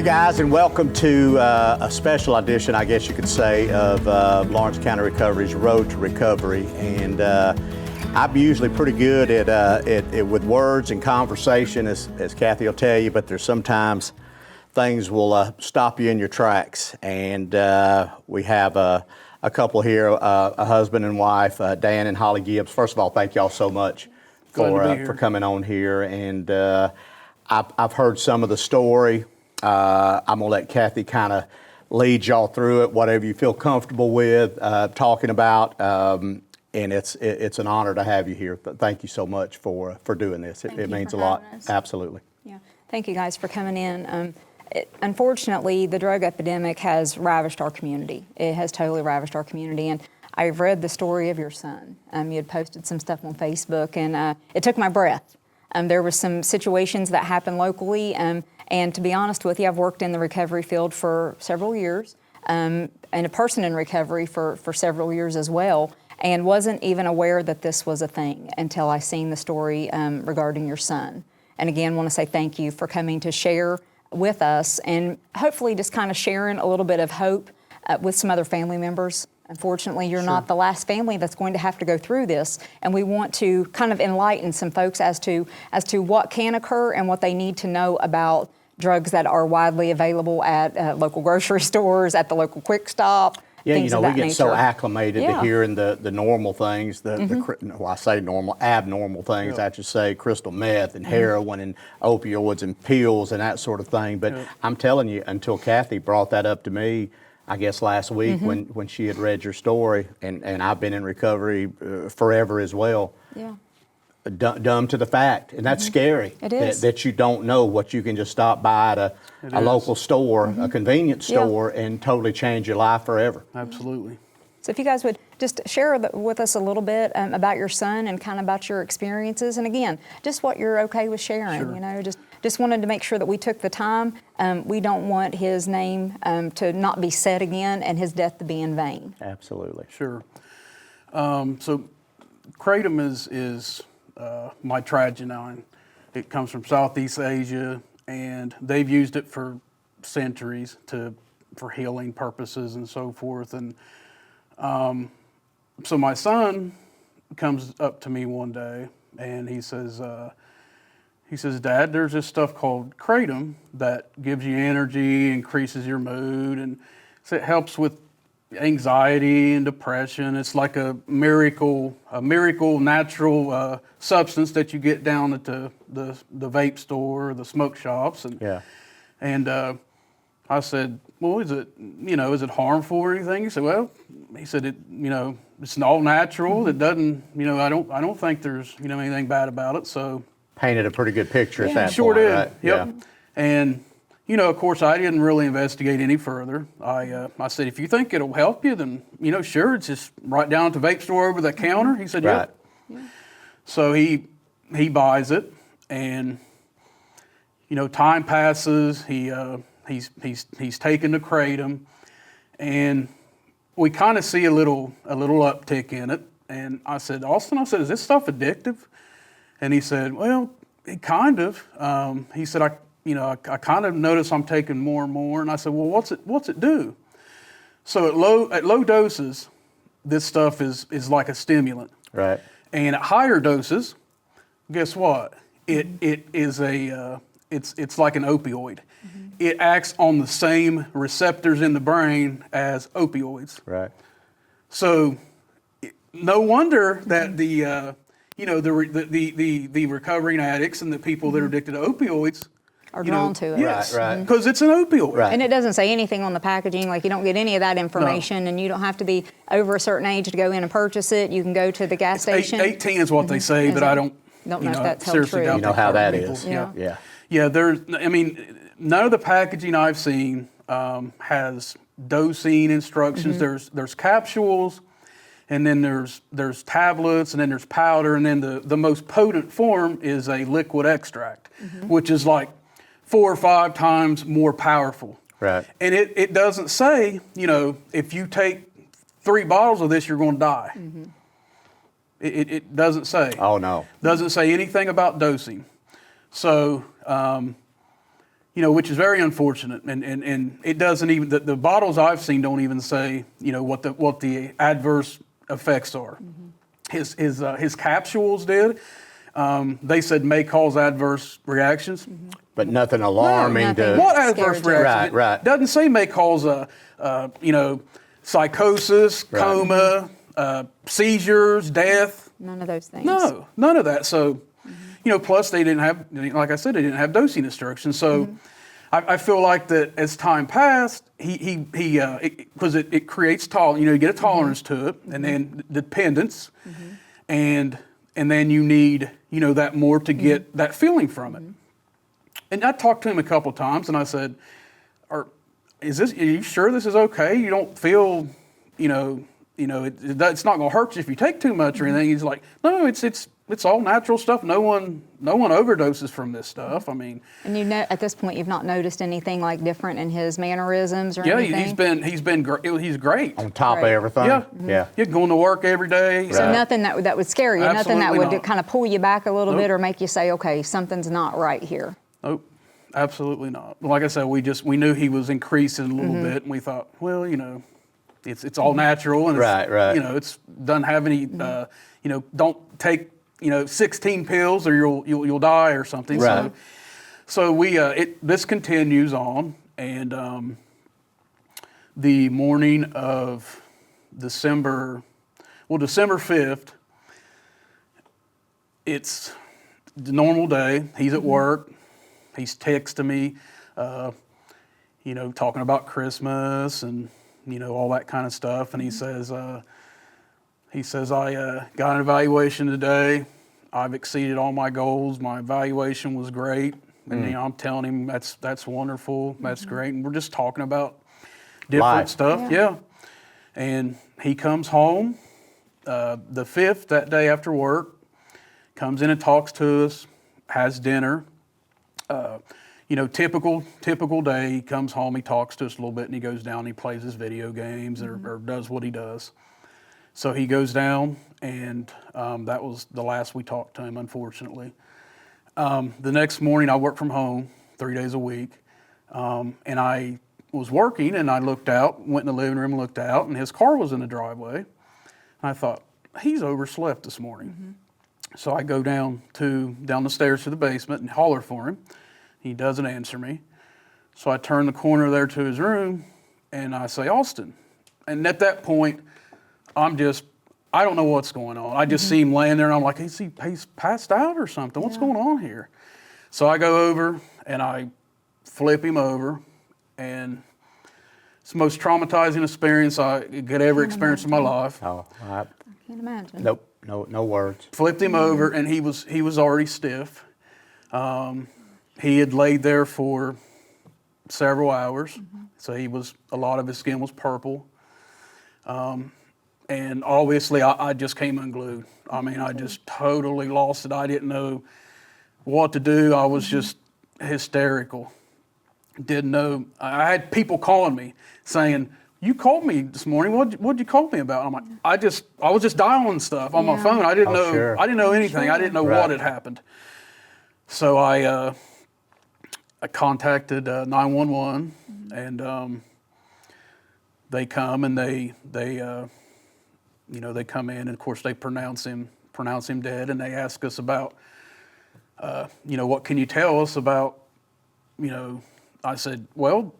guys, and welcome to a special edition, I guess you could say, of Lawrence County Recovery's Road to Recovery. And I'm usually pretty good at with words and conversation, as Kathy will tell you, but there's sometimes things will stop you in your tracks. And we have a couple here, a husband and wife, Dan and Holly Gibbs. First of all, thank y'all so much for coming on here. And I've heard some of the story. I'm gonna let Kathy kind of lead y'all through it, whatever you feel comfortable with talking about. And it's an honor to have you here. Thank you so much for doing this. It means a lot. Absolutely. Yeah. Thank you guys for coming in. Unfortunately, the drug epidemic has ravished our community. It has totally ravished our community. And I've read the story of your son. You had posted some stuff on Facebook, and it took my breath. There were some situations that happened locally, and to be honest with you, I've worked in the recovery field for several years, and a person in recovery for several years as well, and wasn't even aware that this was a thing until I seen the story regarding your son. And again, want to say thank you for coming to share with us, and hopefully just kind of sharing a little bit of hope with some other family members. Unfortunately, you're not the last family that's going to have to go through this, and we want to kind of enlighten some folks as to what can occur and what they need to know about drugs that are widely available at local grocery stores, at the local Quick Stop. Yeah, things you know, of we that get so nature. acclimated to hearing the normal things, well, I say normal, abnormal things, I should say, crystal meth and heroin and opioids and pills and that sort of thing. But I'm telling you, until Kathy brought that up to me, I guess last week when she had read your story, and I've been in recovery forever as well. Yeah. Dumb to the fact, and that's scary. It is. That you don't know what you can just stop by at a local store, a convenience store, and totally change your life forever. Absolutely. So if you guys would just share with us a little bit about your son and kind of about your experiences, and again, just what you're okay with sharing. Sure. You know, just wanted to make sure that we took the time. We don't want his name to not be said again and his death to be in vain. Absolutely. Sure. So kratom is my trigenine. It comes from Southeast Asia, and they've used it for centuries for healing purposes and so forth. And so my son comes up to me one day, and he says, Dad, there's this stuff called kratom that gives you energy, increases your mood, and so it helps with anxiety and depression. It's like a miracle natural substance that you get down at the vape store or the smoke shops. And I said, well, is it harmful or anything? He said, well, it's all natural. It doesn't, I don't think there's, anything bad about it. So Painted a pretty good picture at that sure point, did. right? Yep. Yeah. And of course, I didn't really investigate any further. I said, if you think it'll help you, then sure. It's just right down at the vape store over the counter. He said, right. Yeah. So he buys it, and time passes. He's taken the kratom, and we kind of see a little uptick in it. And I said, Austin, is this stuff addictive? And he said, well, it kind of. He said, I kind of notice I'm taking more and more. And I said, well, what's it do? So at low doses, this stuff is like a stimulant. Right. And at higher doses, guess what? It is it's like an opioid. It acts on the same receptors in the brain as opioids. Right. So no wonder that the recovering addicts and the people that are addicted to opioids Are drawn to it. Yes, right. Because it's an opioid. Right. And it doesn't say anything on the packaging, like you don't get any of that information, and you don't have to be over a certain age to go in and purchase it. You can go to the gas station. 18 is what they say, but I don't know if that's held seriously true. doubt You know how that people. is. Yeah. Yeah, none of the packaging I've seen has dosing instructions. There's capsules, and then there's tablets, and then there's powder, and then the most potent form is a liquid extract, which is like 4 or 5 times more powerful. Right. And it doesn't say, if you take 3 bottles of this, you're going to die. It doesn't say. Oh, no. Doesn't say anything about dosing. So, which is very unfortunate. And it doesn't even, the bottles I've seen don't even say, what the adverse effects are. His capsules did. They said may cause adverse reactions. But nothing alarming nothing. to. What adverse Scared you. reactions? Right. It doesn't say may cause psychosis, Right. coma, seizures, death. None of those things. No, none of that. So, plus they didn't have, like I said, they didn't have dosing instructions. So, I feel like that as time passed, because it creates you get a tolerance to it, and then dependence, and then you need that more to get that feeling from it. And I talked to him a couple of times, and I said, are you sure this is okay? You don't feel, it's not going to hurt you if you take too much or anything. He's like, no, it's all natural stuff. No one overdoses from this stuff. I mean, And at this point, you've not noticed anything like different in his mannerisms or anything? he's great. On top of Right. everything. Yeah. Yeah. You're going to work every day. So Right. nothing that would scare you, nothing that Absolutely would not. kind of pull you back a little Nope. bit or make you say, okay, something's not right here. Nope, absolutely not. Like I said, we knew he was increasing a little bit, and we thought, well, it's all natural, and Right, right. It's doesn't have any, don't take 16 pills or you'll die or something. Right. So this continues on, and the morning of December 5th, it's the normal day. He's at work. He's texting me, talking about Christmas and all that kind of stuff. And he says, I got an evaluation today. I've exceeded all my goals. My evaluation was great. And I'm telling him that's wonderful. That's great. And we're just talking about different Life. stuff. Yeah. And he comes home the 5th, that day after work, comes in and talks to us, has dinner. Typical day. He comes home, he talks to us a little bit, and he goes down and he plays his video games or does what he does. So he goes down, and that was the last we talked to him, unfortunately. The next morning, I work from home 3 days a week, and I was working, and I looked out, went in the living room and looked out, and his car was in the driveway. And I thought, he's overslept this morning. So I go down the stairs to the basement and holler for him. He doesn't answer me. So I turn the corner there to his room, and I say, Austin. And at that point, I don't know what's going on. I just see him laying there, and I'm like, he's passed out or something. What's going on here? So I go over, and I flip him over, and it's the most traumatizing experience I could ever experience in my life. Oh, I, I can't imagine. nope. No words. Flipped him over, and he was already stiff. He had laid there for several hours, so a lot of his skin was purple. And obviously, I just came unglued. I mean, I just totally lost it. I didn't know what to do. I was just hysterical. Didn't know. I had people calling me saying, you called me this morning. What'd you call me about? I'm like, I was just dialing stuff on my phone. I didn't know. Sure. I didn't know anything. I didn't know what had happened. So I contacted 911, and they come and they come in, and of course they pronounce him dead, and they ask us about, what can you tell us about, I said, well,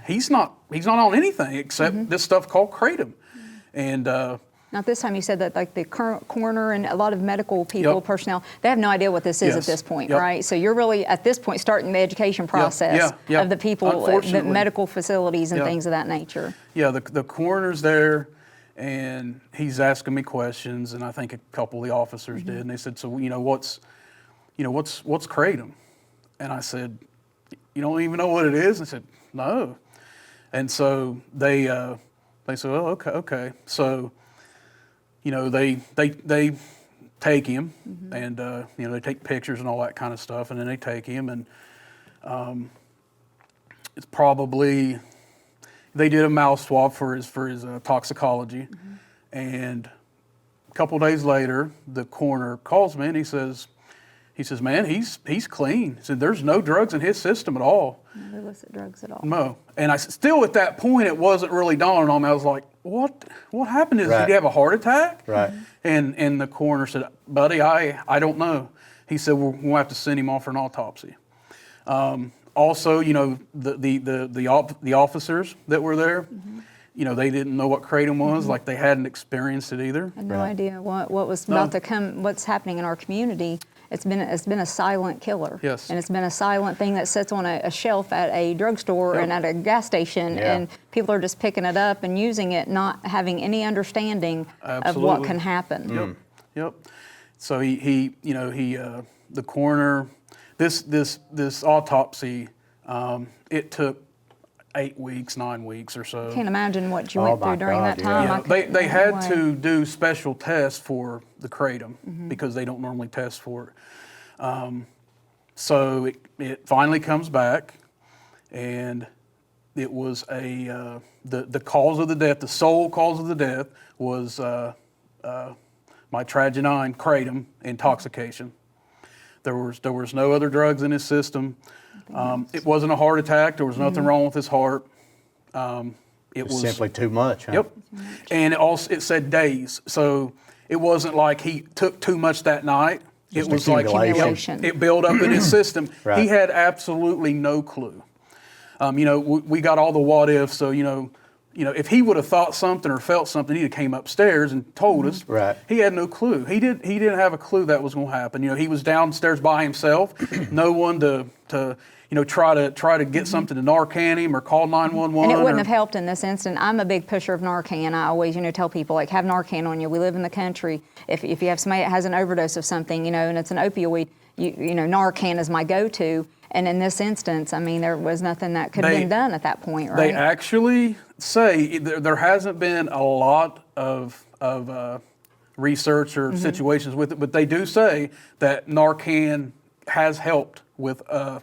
he's not on anything except this stuff called kratom. And Now, this time you said that like the current coroner and a lot of medical people, personnel, they have no idea what this is at this point, right? So you're really, at this point, starting the education process of the people, the medical facilities and things of that nature. Yeah, the coroner's there, and he's asking me questions, and I think a couple of the officers did, and they said, so, what's kratom? And I said, you don't even know what it is? And I said, no. And so they said, oh, okay. So, they take him, and they take pictures and all that kind of stuff, and then they take him, and it's probably, they did a mouth swab for his toxicology, and a couple days later, the coroner calls me and he says, He says, man, he's clean. He said, there's no drugs in his system at all. No illicit drugs at all. No. And I still at that point, it wasn't really dawning on me. I was like, what happened? Did he have a heart attack? Right. And the coroner said, buddy, I don't know. He said, we'll have to send him off for an autopsy. Also, you know, the officers that were there, you know, they didn't know what kratom was, like they hadn't experienced it either. I had no idea what was about to come, what's happening in our community. It's been a silent killer. Yes. And it's been a silent thing that sits on a shelf at a drugstore and at a gas station, and people are just picking it up and using it, not having any understanding of what can happen. Yep. So the coroner, this autopsy, it took 8 weeks, 9 weeks or so. I can't imagine what you went through during that time. Yeah, they had to do special tests for the kratom because they don't normally test for it. So it finally comes back, and it was the cause of the death, the sole cause of the death was mitragynine kratom intoxication. There was no other drugs in his system. It wasn't a heart attack. There was nothing wrong with his heart. It was simply too much. Huh? Yep. And it said days. So it wasn't like he took too much that night. Just it was like it built up in his system. Right. He had absolutely no clue. You know, we got all the what ifs. So you know, if he would have thought something or felt something, he'd have came upstairs and told us. Right. He had no clue. He didn't have a clue that was going to happen. You know, he was downstairs by himself. No one to try to get something to Narcan him or call 911. And it wouldn't have helped in this instant. I'm a big pusher of Narcan. I always, tell people, like, have Narcan on you. We live in the country. If you have somebody that has an overdose of something, and it's an opioid, Narcan is my go-to. And in this instance, I mean, there was nothing that could have been done at that point, right? They actually say there hasn't been a lot of research or situations with it, but they do say that Narcan has helped with kratom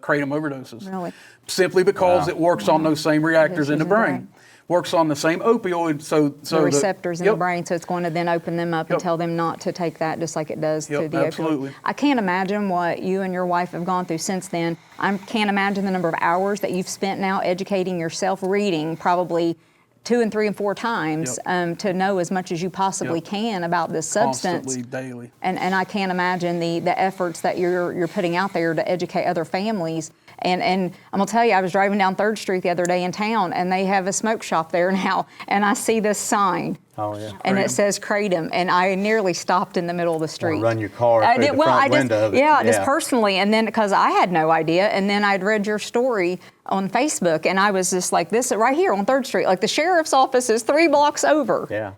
overdoses. Really? Simply because it works on those same reactors in the brain. Works on the same opioid, so the receptors in the brain, so it's going to then open them up and tell them not to take that, just like it does to the absolutely. opioid. I can't imagine what you and your wife have gone through since then. I can't imagine the number of hours that you've spent now educating yourself, reading probably 2 and 3 and 4 times to know as much as you possibly can about this substance. Constantly, daily. And I can't imagine the efforts that you're putting out there to educate other families. And I'm gonna tell you, I was driving down 3rd Street the other day in town, and they have a smoke shop there now, and I see this sign. Oh, yeah. And it says kratom, and I nearly stopped in the middle of the street. Or run your car through the front window of it. Yeah, just personally, and then because I had no idea, and then I'd read your story on Facebook, and I was just like, this right here on 3rd Street, like the sheriff's office is 3 blocks over. Yeah.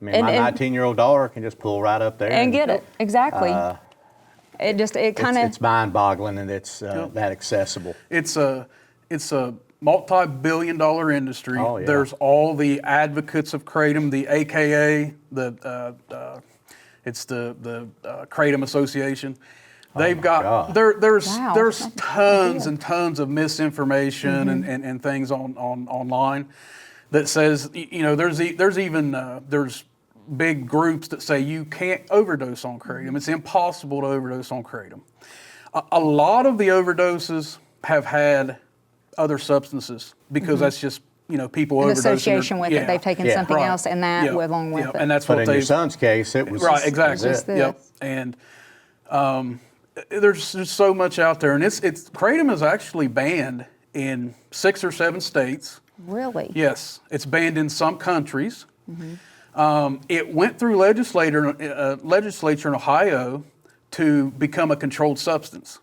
I mean, my 19-year-old daughter can just pull right up there and get it. Exactly. It's mind-boggling, and it's that accessible. It's a multi-billion-dollar industry. Oh, yeah. There's all the advocates of kratom, the AKA, it's the Kratom Association. They've got there's tons and tons of misinformation and things online that says there's big groups that say you can't overdose on kratom. It's impossible to overdose on kratom. A lot of the overdoses have had other substances because that's just people overdosing. In association with it, they've taken something else and that along with it. And that's but what in your son's case, it was right. Exactly. Yep. And there's just so much out there, and it's kratom is actually banned in 6 or 7 states. Really? Yes, it's banned in some countries. It went through legislature in Ohio to become a controlled substance,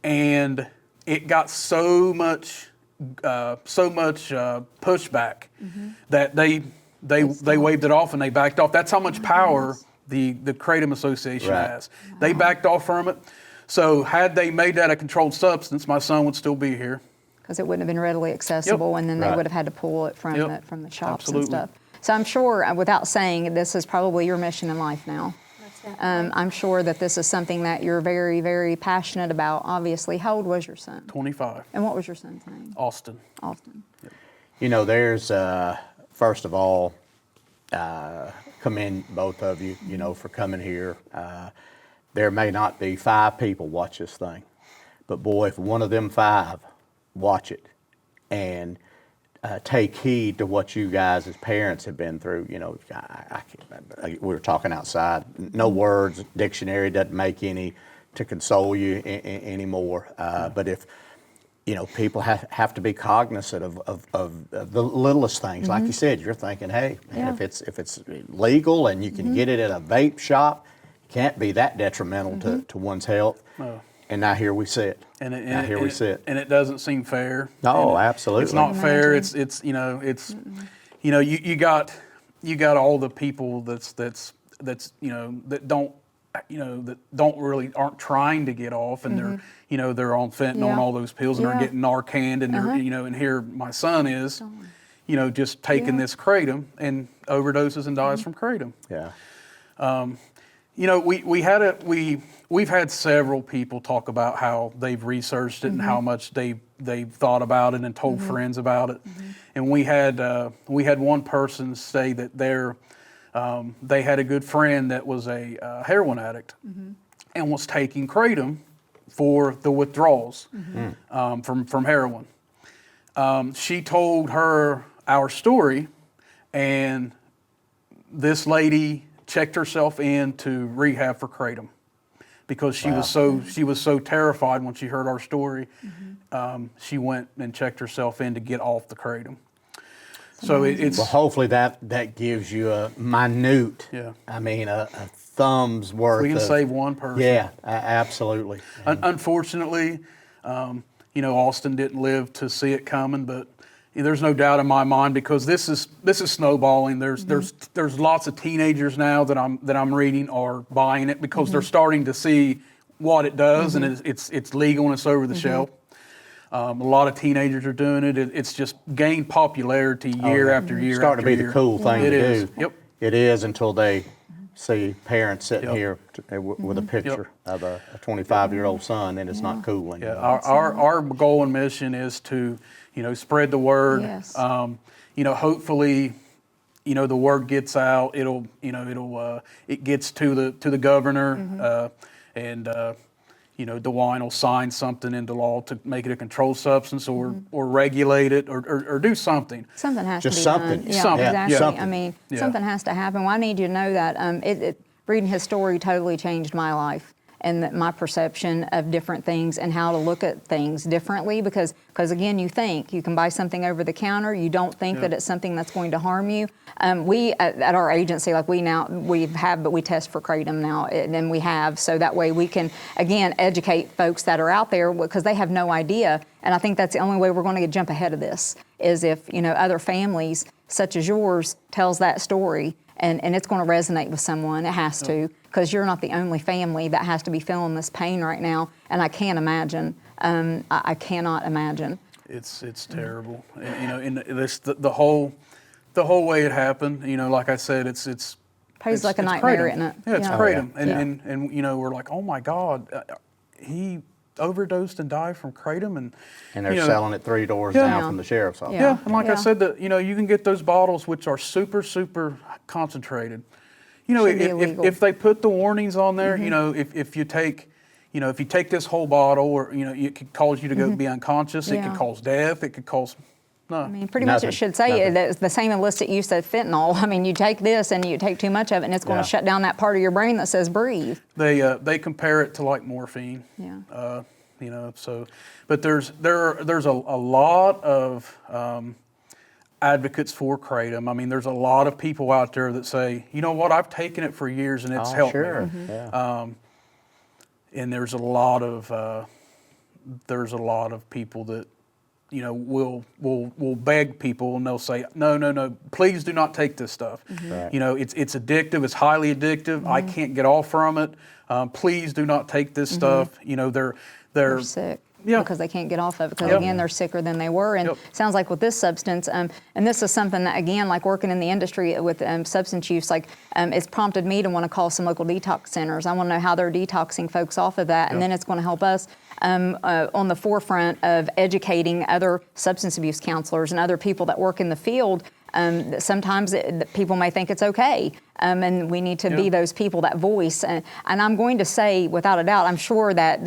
and it got so much pushback that they waved it off and they backed off. That's how much power the Kratom Association has. They backed off from it. So had they made that a controlled substance, my son would still be here. Because it wouldn't have been readily accessible, and then they would have had to pull it from the shops and stuff. So I'm sure, without saying, this is probably your mission in life now. I'm sure that this is something that you're very, very passionate about, obviously. How old was your son? 25. And what was your son's name? Austin. Austin. There's, first of all, commend both of you, for coming here. there may not be 5 people watch this thing, but boy, if one of them 5 watch it and take heed to what you guys as parents have been through, you know, we were talking outside, no words, dictionary doesn't make any to console you anymore. But if, you know, people have to be cognizant of the littlest things. Like you said, you're thinking, hey, man, if it's legal and you can get it at a vape shop, it can't be that detrimental to one's health. No. And now here we sit. And it doesn't seem fair. No, absolutely. It's not fair. It's you know, you got all the people that's you know, that don't really aren't trying to get off, and they're on fentanyl and all those pills, and they're getting Narcan, and they're you know, and here my son is, you know, just taking this kratom and overdoses and dies from kratom. Yeah. You know, we've had several people talk about how they've researched it and how much they've thought about it and told friends about it, and we had one person say that they had a good friend that was a heroin addict and was taking kratom for the withdrawals from heroin. She told her our story, and this lady checked herself into rehab for kratom because she was so terrified when she heard our story. She went and checked herself in to get off the kratom. So it's well, hopefully that gives you a minute, I mean, a thumb's worth. We can save one person. Yeah, absolutely. Unfortunately, you know, Austin didn't live to see it coming, but there's no doubt in my mind, because this is snowballing. There's lots of teenagers now that I'm reading are buying it because they're starting to see what it does, and it's legal and it's over the shelf. A lot of teenagers are doing it. It's just gained popularity year after year. It's starting to be the cool thing to do. Yep. It is, until they see parents sitting here with a picture of a 25-year-old son, and it's not cool anymore. Yeah. Our goal and mission is to, you know, spread the word. Yes. You know, hopefully, you know, the word gets out. It gets to the governor, and you know, DeWine will sign something into law to make it a controlled substance, or regulate it, or do something. Something has Just to be something. done. Yeah, Something. exactly. Something. I mean, something has to happen. Well, I need you to know that reading his story totally changed my life and my perception of different things and how to look at things differently, because again, you can buy something over the counter, you don't think that it's something that's going to harm you. We at our agency, like we test for kratom now, and we have, so that way we can again educate folks that are out there, because they have no idea. And I think that's the only way we're going to jump ahead of this, is if, you know, other families such as yours tells that story, and it's going to resonate with someone. It has to, because you're not the only family that has to be feeling this pain right now. And I can't imagine. I cannot imagine. It's terrible. And, you know, in the whole way it happened. You know, like I said, it's Like a nightmare, kratom. isn't it? Yeah, it's kratom. And you know, we're like, oh my God, he overdosed and died from kratom, and they're selling it 3 doors down from the sheriff's office. Yeah, and like I said, that, you know, you can get those bottles which are super, super concentrated. You know, if they put the warnings on there, you know, if you take this whole bottle, or, you know, it could cause you to go be unconscious. It could cause death. It could cause I mean, pretty much it should say that the same enlisted use of fentanyl. I mean, you take this and you take too much of it, and it's going to shut down that part of your brain that says breathe. They compare it to like morphine. Yeah. You know, so, but there's a lot of advocates for kratom. I mean, there's a lot of people out there that say, you know what, I've taken it for years and it's helped me. Yeah. And there's a lot of people that, you know, will beg people, and they'll say, no, please do not take this stuff. Right. You know, it's addictive. It's highly addictive. I can't get off from it. Please do not take this stuff. You know, they're sick. Yeah. Because they can't get off of it, because again, they're sicker than they were. And sounds like with this substance, and this is something that, again, like working in the industry with substance use, like it's prompted me to want to call some local detox centers. I want to know how they're detoxing folks off of that, and then it's going to help us on the forefront of educating other substance abuse counselors and other people that work in the field. Sometimes people may think it's okay, and we need to be those people, that voice. And I'm going to say, without a doubt, I'm sure that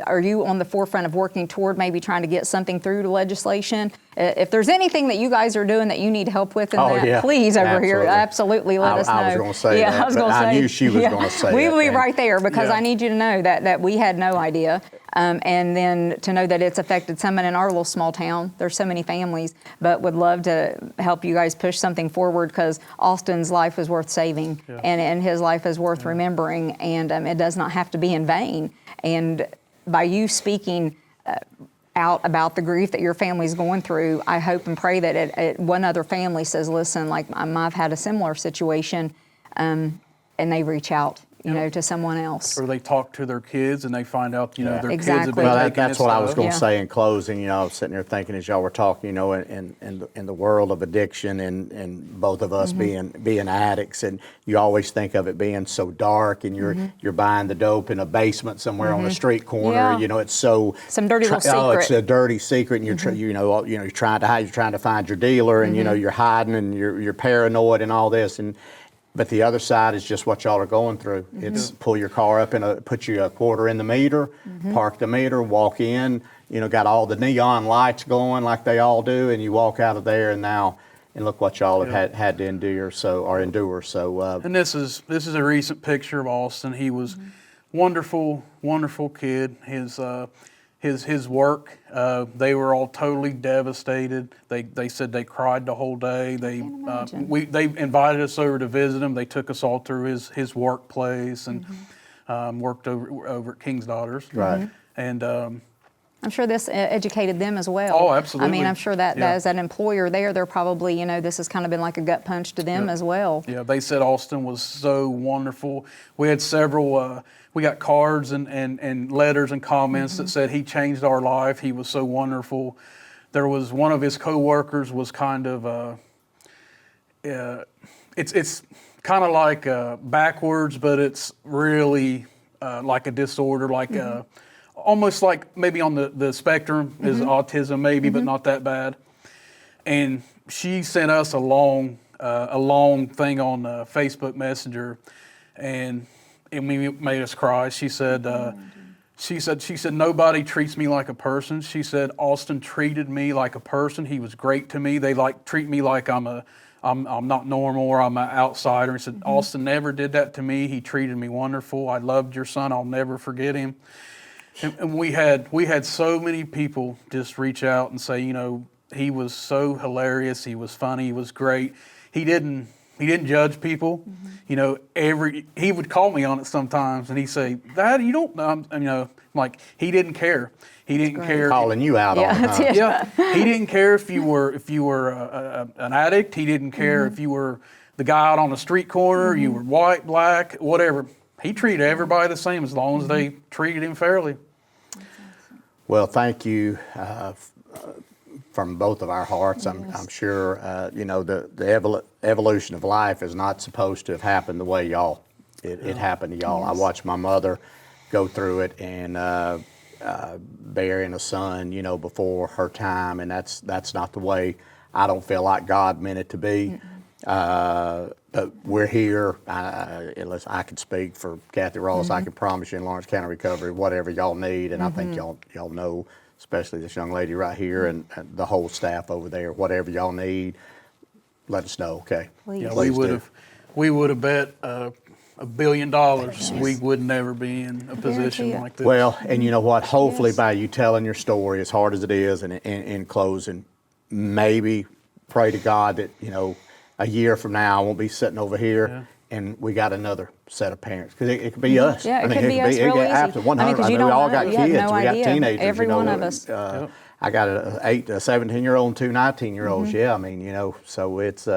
are you on the forefront of working toward maybe trying to get something through to legislation? If there's anything that you guys are doing that you need help with in that, please here, absolutely let us know. I was going to say that, I was going to say, I knew she was going to say we that. will be right there, because I need you to know that we had no idea. And then to know that it's affected someone in our little small town. There's so many families, but would love to help you guys push something forward, because Austin's life is worth saving, and his life is worth remembering, and it does not have to be in vain. And by you speaking out about the grief that your family's going through, I hope and pray that one other family says, listen, like I've had a similar situation, and they reach out, you know, to someone else. Or they talk to their kids and they find out, you know, their kids have been well, taking that's what I was going to Yeah. say in closing. You know, I was sitting there thinking as y'all were talking, you know, in the world of addiction, and both of us being addicts, and you always think of it being so dark, and you're buying the dope in a basement somewhere on a street corner. Yeah. You know, it's so Some dirty little Oh, it's secret. a dirty secret, and you're trying to hide. You're trying to find your dealer, and you know you're hiding, and you're paranoid and all this, But the other side is just what y'all are going through. It's pull your car up put you a quarter in the meter, park the meter, walk in, you know, got all the neon lights going like they all do, and you walk out of there, and look what y'all have had to endure. And this is a recent picture of Austin. He was wonderful, wonderful kid. His work, they were all totally devastated. They said they cried the whole day. They invited us over to visit him. They took us all through his workplace, and worked over at King's Daughters. Right. And I'm sure this educated them as well. Oh, absolutely. I mean, I'm sure that as an employer there, they're probably, you know, this has kind of been like a gut punch to them as well. Yeah, they said Austin was so wonderful. We had several, we got cards and letters and comments that said he changed our life. He was so wonderful. There was one of his coworkers was kind of, it's kind of like backwards, but it's really like a disorder, like almost like maybe on the spectrum is autism maybe, but not that bad. And she sent us a long thing on Facebook Messenger, and it made us cry. She said, nobody treats me like a person. She said, Austin treated me like a person. He was great to me. They treat me like I'm not normal, or I'm an outsider. He said, Austin never did that to me. He treated me wonderful. I loved your son. I'll never forget him. And we had so many people just reach out and say, you know, he was so hilarious. He was funny. He was great. He didn't judge people. You know, he would call me on it sometimes, and he'd say, Dad, you don't know. You know, like he didn't care. He didn't care. Calling you out on it. Huh? Yeah, he didn't care if you were an addict. He didn't care if you were the guy out on the street corner. You were white, black, whatever. He treated everybody the same as long as they treated him fairly. Well, thank you from both of our hearts. I'm sure you know the evolution of life is not supposed to have happened the way it happened to y'all. Yes. I watched my mother go through it, and burying a son, you know, before her time, and that's not the way I don't feel like God meant it to be. But we're here. Unless I can speak for Kathy Ross, I can promise you in Lawrence County Recovery, whatever y'all need, and I think y'all know, especially this young lady right here and the whole staff over there, whatever y'all need, let us know, okay? Please. Yeah, Please we would have bet $1 billion. Yes. We would never be in a position like this. Well, and you know what? Hopefully by you telling your story, as hard as it is, and in closing, maybe pray to God that, you know, a year from now, I won't be sitting over here, and we got another set of parents. Because it could be us. Yeah, it could be us real easy. Absolutely, 100. I mean, we all got kids. You have no we got idea. teenagers. Every you know, one of us. I got a 17-year-old and two 19-year-olds. Yeah, I mean, you know, so it's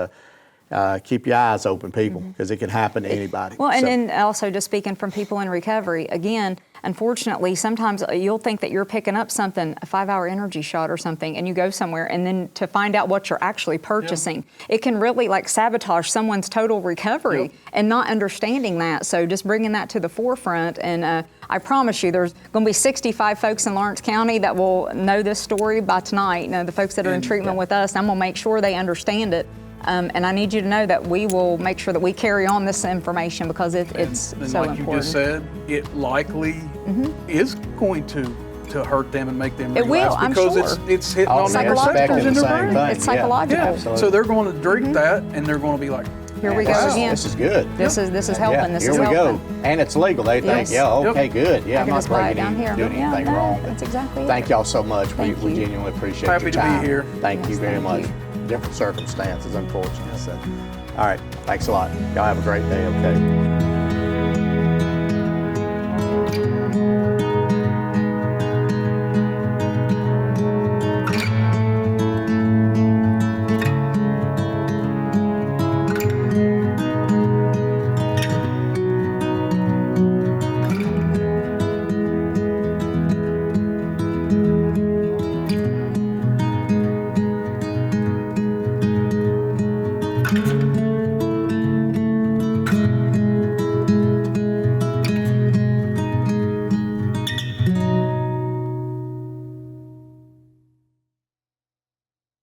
keep your eyes open, people, because it can happen to anybody. Well, and then also just speaking from people in recovery, again, unfortunately, sometimes you'll think that you're picking up something, a 5-hour energy shot or something, and you go somewhere, and then to find out what you're actually purchasing, it can really like sabotage someone's total recovery and not understanding that. So just bringing that to the forefront, and I promise you, there's going to be 65 folks in Lawrence County that will know this story by tonight. You know, the folks that are in treatment with us, I'm going to make sure they understand it. And I need you to know that we will make sure that we carry on this information because it's And so like important. you just said, it likely is going to hurt them and make them It will, relapse I'm because sure. it's hitting on the Psychological. receptors in the their same brain. thing. It's psychological. Yeah, Absolutely. so they're going to drink that and they're going to be like, Here we go Wow, again. This is good. This is helping. Yeah, This here is we helping. go. And it's legal. They think, Yes. yeah, okay, good. Yeah, I I'm can not just buy it breaking down here. doing Yeah, anything no, wrong. that's exactly it. Thank y'all so much. Thank we you. genuinely appreciate Happy your to be time. here. Thank you Yes, very thank much. you. Different circumstances, unfortunately. So, all right, thanks a lot. Y'all have a great day, okay?